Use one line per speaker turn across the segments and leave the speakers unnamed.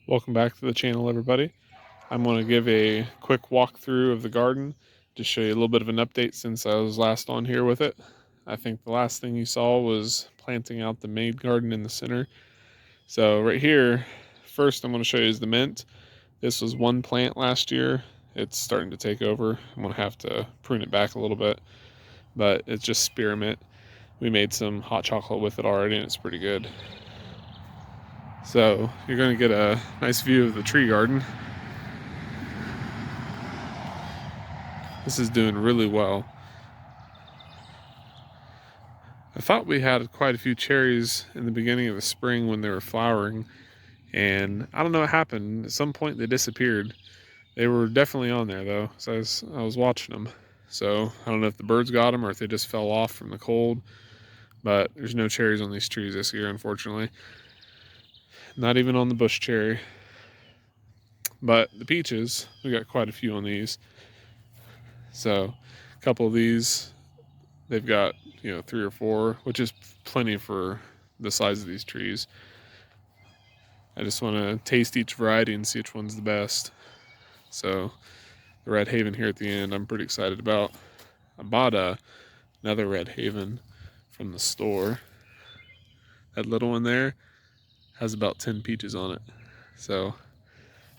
Welcome back to the channel, everybody. I'm going to give a quick walkthrough of the garden to show you a little bit of an update since I was last on here with it. I think the last thing you saw was planting out the maid garden in the center. So right here, first I'm going to show you is the mint. This was one plant last year. It's starting to take over. I'm going to have to prune it back a little bit, but it's just spearmint. We made some hot chocolate with it already and it's pretty good. So you're going to get a nice view of the tree garden. This is doing really well. I thought we had quite a few cherries in the beginning of the spring when they were flowering, and I don't know what happened. At some point they disappeared. They were definitely on there though, so I was watching them. So I don't know if the birds got them or if they just fell off from the cold, but there's no cherries on these trees this year, unfortunately. Not even on the bush cherry. But the peaches, we got quite a few on these. So a couple of these, they've got 3 or 4, which is plenty for the size of these trees. I just want to taste each variety and see which one's the best. So the Red Haven here at the end, I'm pretty excited about. I bought another Red Haven from the store. That little one there has about 10 peaches on it. So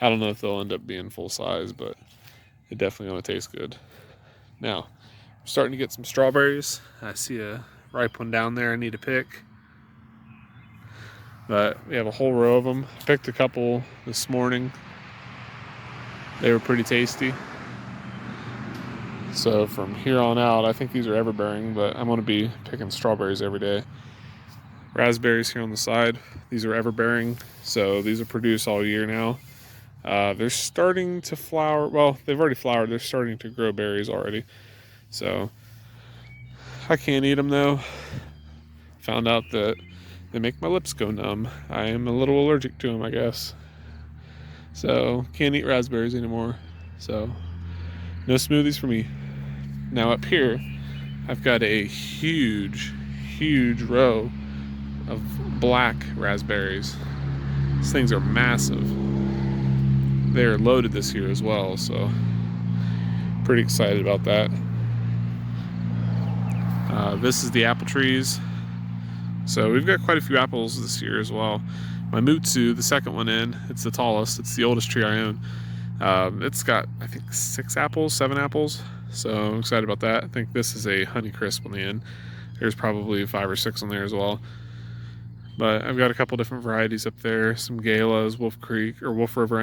I don't know if they'll end up being full size, but it definitely gonna taste good. Now, I'm starting to get some strawberries. I see a ripe one down there I need to pick. But we have a whole row of them. I picked a couple this morning. They were pretty tasty. So from here on out, I think these are everbearing, but I'm gonna be picking strawberries every day. Raspberries here on the side. These are everbearing, so these will produce all year now. They're starting to flower. Well, they've already flowered. They're starting to grow berries already. So I can't eat them though. Found out that they make my lips go numb. I am a little allergic to them, I guess. So can't eat raspberries anymore. So no smoothies for me. Now up here, I've got a huge row of black raspberries. These things are massive. They are loaded this year as well, so pretty excited about that. This is the apple trees. So we've got quite a few apples this year as well. My Mutsu, the second one in, it's the tallest. It's the oldest tree I own. It's got, I think, 7 apples. So I'm excited about that. I think this is a Honeycrisp on the end. There's probably 5 or 6 on there as well. But I've got a couple different varieties up there. Some Galas, Wolf River,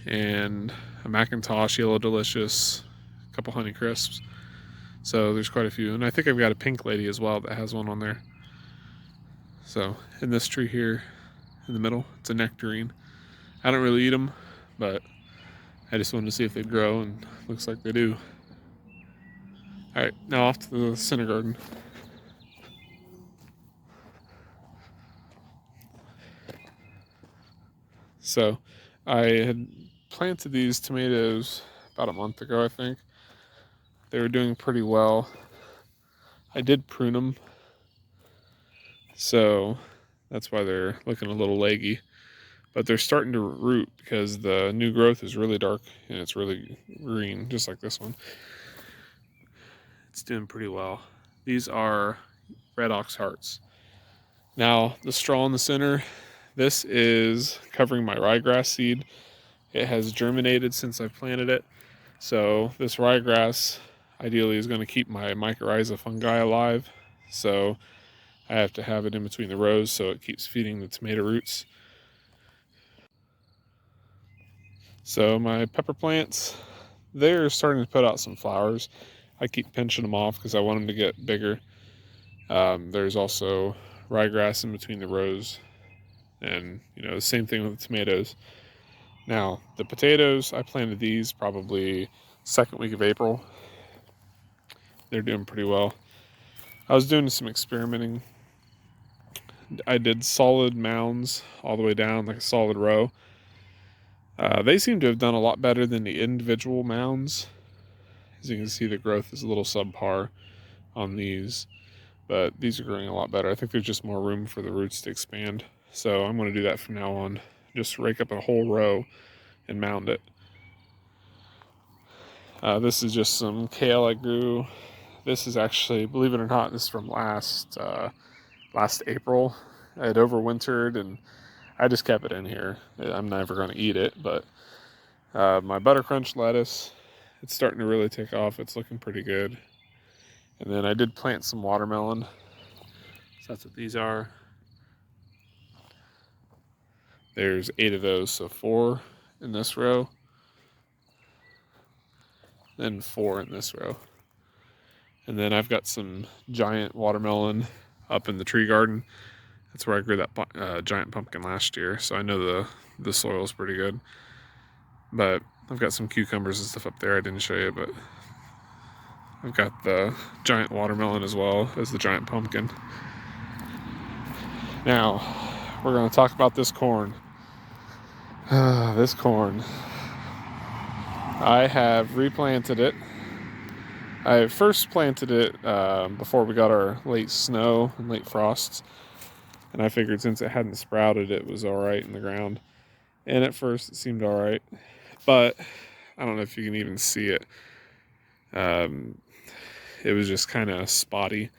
and a Macintosh, Yellow Delicious, a couple Honeycrisps. So there's quite a few. And I think I've got a Pink Lady as well that has one on there. So in this tree here in the middle, it's a nectarine. I don't really eat them, but I just wanted to see if they'd grow, and looks like they do. All right, now off to the center garden. So I had planted these tomatoes about a month ago, I think. They were doing pretty well. I did prune them, so that's why they're looking a little leggy. But they're starting to root because the new growth is really dark and it's really green, just like this one. It's doing pretty well. These are red ox hearts. Now, the straw in the center, this is covering my ryegrass seed. It has germinated since I planted it. So this ryegrass ideally is going to keep my mycorrhiza fungi alive. So I have to have it in between the rows so it keeps feeding the tomato roots. So my pepper plants, they're starting to put out some flowers. I keep pinching them off because I want them to get bigger. There's also ryegrass in between the rows, and the same thing with the tomatoes. Now the potatoes, I planted these probably second week of April. They're doing pretty well. I was doing some experimenting. I did solid mounds all the way down, like a solid row. They seem to have done a lot better than the individual mounds. As you can see, the growth is a little subpar on these, but these are growing a lot better. I think there's just more room for the roots to expand. So I'm going to do that from now on. just rake up a whole row and mound it. This is just some kale I grew. This is actually, believe it or not, this is from last April. I had overwintered and I just kept it in here. I'm never going to eat it, but my butter crunch lettuce, it's starting to really take off. It's looking pretty good. And then I did plant some watermelon. So that's what these are. There's 8 of those, so 4 in this row, then 4 in this row. And then I've got some giant watermelon up in the tree garden. That's where I grew that giant pumpkin last year, so I know the soil's pretty good. But I've got some cucumbers and stuff up there I didn't show you, but I've got the giant watermelon as well as the giant pumpkin. Now, we're going to talk about this corn. This corn. I have replanted it. I first planted it before we got our late snow and late frosts. And I figured since it hadn't sprouted, it was alright in the ground. And at first, it seemed alright. But I don't know if you can even see it. It was just kind of spotty.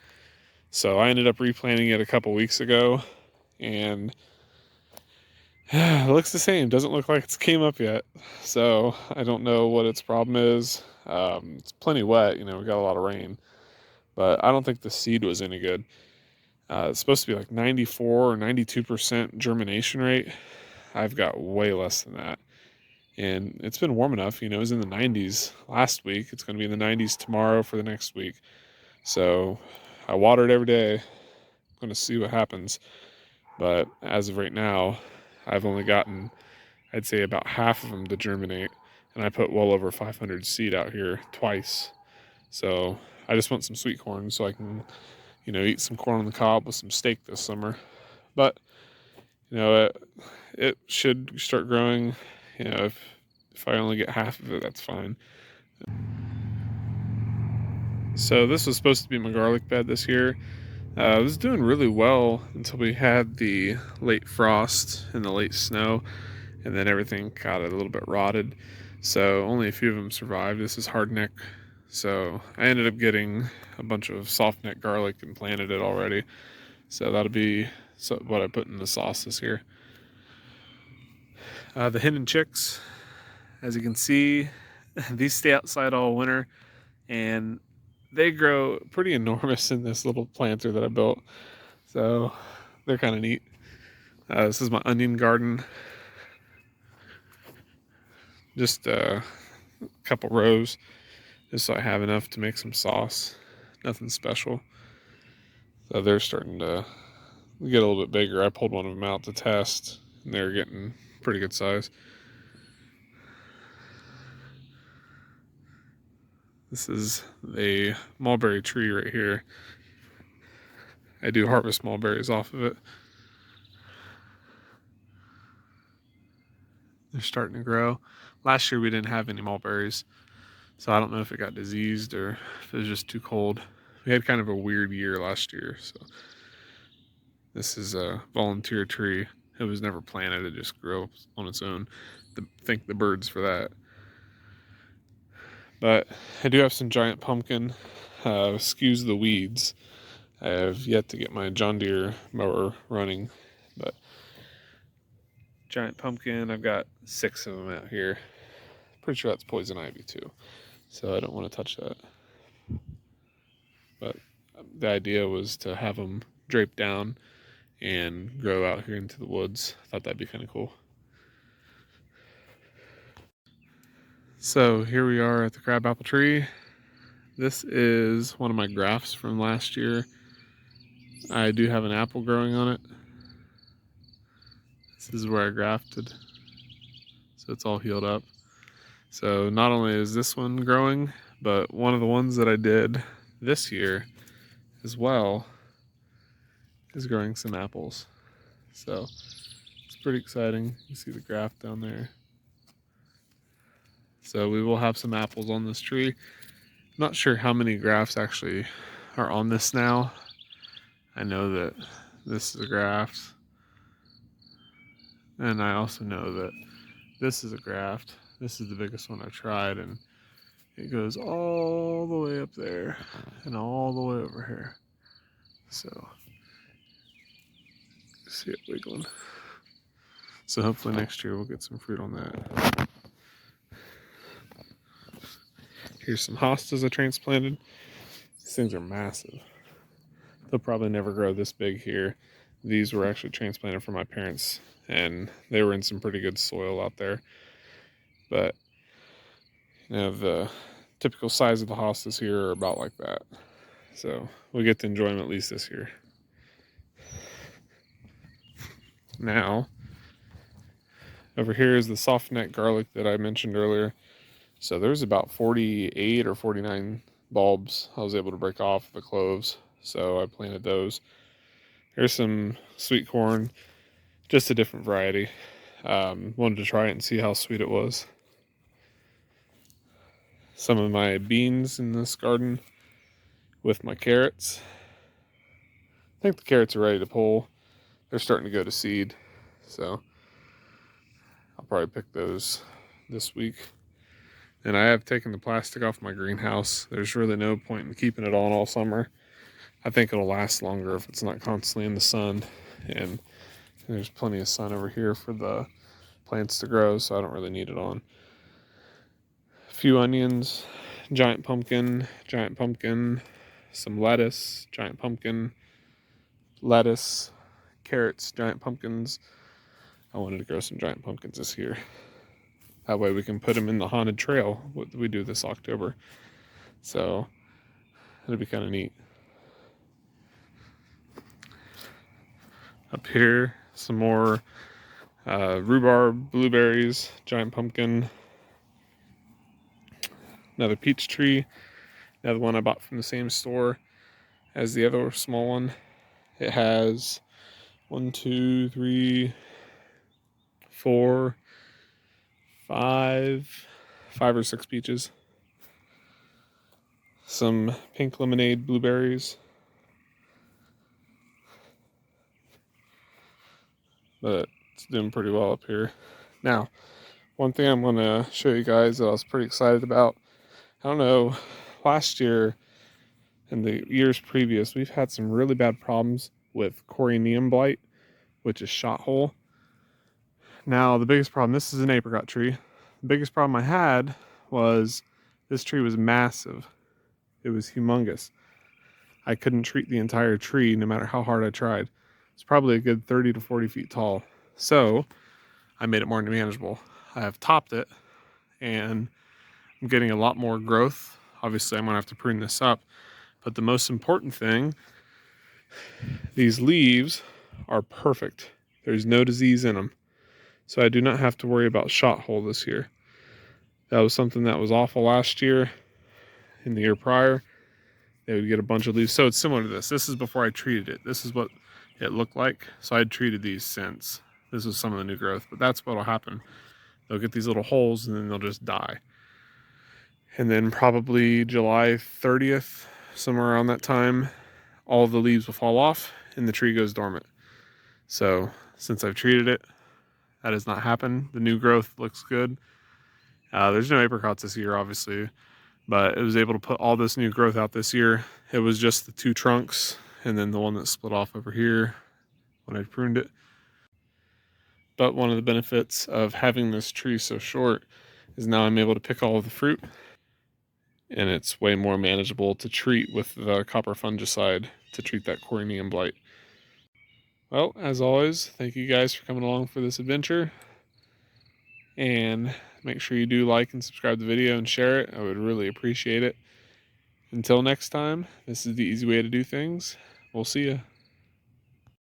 So I ended up replanting it a couple weeks ago. And it looks the same. Doesn't look like it's came up yet. So I don't know what its problem is. It's plenty wet. We got a lot of rain. But I don't think the seed was any good. It's supposed to be like 94 or 92% germination rate. I've got way less than that. And it's been warm enough. It was in the 90s last week. It's going to be in the 90s tomorrow for the next week. So I water it every day. I'm going to see what happens. But as of right now, I've only gotten, I'd say, about half of them to germinate. And I put well over 500 seed out here twice. So I just want some sweet corn so I can, eat some corn on the cob with some steak this summer. But, it should start growing. If I only get half of it, that's fine. So this was supposed to be my garlic bed this year. It was doing really well until we had the late frost and the late snow, and then everything got a little bit rotted. So only a few of them survived. This is hardneck. So I ended up getting a bunch of softneck garlic and planted it already. So that'll be what I put in the sauce this year. The hen and chicks, as you can see, these stay outside all winter, and they grow pretty enormous in this little planter that I built. So they're kind of neat. This is my onion garden. Just a couple rows, just so I have enough to make some sauce. Nothing special. So they're starting to get a little bit bigger. I pulled one of them out to test, and they're getting pretty good size. This is a mulberry tree right here. I do harvest mulberries off of it. They're starting to grow. Last year we didn't have any mulberries, so I don't know if it got diseased or if it was just too cold. We had kind of a weird year last year, so this is a volunteer tree. It was never planted, it just grew up on its own. Thank the birds for that. But I do have some giant pumpkin. Excuse the weeds. I have yet to get my John Deere mower running, but giant pumpkin, I've got 6 of them out here. Pretty sure that's poison ivy too, so I don't want to touch that. But the idea was to have them drape down and grow out here into the woods. I thought that'd be kind of cool. So here we are at the crabapple tree. This is one of my grafts from last year. I do have an apple growing on it. This is where I grafted. So it's all healed up. So not only is this one growing, but one of the ones that I did this year as well is growing some apples. So it's pretty exciting. You see the graft down there. So we will have some apples on this tree. I'm not sure how many grafts actually are on this now. I know that this is a graft. And I also know that this is a graft. This is the biggest one I've tried, and it goes all the way up there and all the way over here. So, see it wiggling. So hopefully next year we'll get some fruit on that. Here's some hostas I transplanted. These things are massive. They'll probably never grow this big here. These were actually transplanted from my parents, and they were in some pretty good soil out there. But the typical size of the hostas here are about like that. So we'll get to enjoy them at least this year. Now, over here is the soft neck garlic that I mentioned earlier. So there's about 48 or 49 bulbs I was able to break off the cloves. So I planted those. Here's some sweet corn, just a different variety. Wanted to try it and see how sweet it was. Some of my beans in this garden with my carrots. I think the carrots are ready to pull. They're starting to go to seed. So I'll probably pick those this week. And I have taken the plastic off my greenhouse. There's really no point in keeping it on all summer. I think it'll last longer if it's not constantly in the sun. And there's plenty of sun over here for the plants to grow, so I don't really need it on. A few onions, giant pumpkin, some lettuce, giant pumpkin, lettuce, carrots, giant pumpkins. I wanted to grow some giant pumpkins this year. That way we can put them in the haunted trail, what we do this October. So it'll be kind of neat. Up here, some more rhubarb, blueberries, giant pumpkin, another peach tree, another one I bought from the same store as the other small one. It has 1, 2, 3, 4, 5 or 6 peaches. Some pink lemonade blueberries. But it's doing pretty well up here. Now, one thing I'm going to show you guys that I was pretty excited about. I don't know, last year and the years previous, we've had some really bad problems with corineum blight, which is shot hole. Now, the biggest problem, this is an apricot tree. The biggest problem I had was this tree was massive. It was humongous. I couldn't treat the entire tree no matter how hard I tried. It's probably a good 30 to 40 feet tall. So I made it more manageable. I have topped it and I'm getting a lot more growth. Obviously, I'm gonna have to prune this up. But the most important thing, these leaves are perfect. There's no disease in them. So I do not have to worry about shot hole this year. That was something that was awful last year. In the year prior, they would get a bunch of leaves. So it's similar to this. This is before I treated it. This is what it looked like. So I'd treated these since. This was some of the new growth, but that's what'll happen. They'll get these little holes and then they'll just die. And then probably July 30th, somewhere around that time, all of the leaves will fall off and the tree goes dormant. So since I've treated it, that has not happened. The new growth looks good. There's no apricots this year, obviously, but it was able to put all this new growth out this year. It was just the 2 trunks and then the one that split off over here when I pruned it. But one of the benefits of having this tree so short is now I'm able to pick all of the fruit, and it's way more manageable to treat with the copper fungicide to treat that corineum blight. Well, as always, thank you guys for coming along for this adventure, and make sure you do like and subscribe to the video and share it. I would really appreciate it. Until next time, this is the easy way to do things. We'll see ya.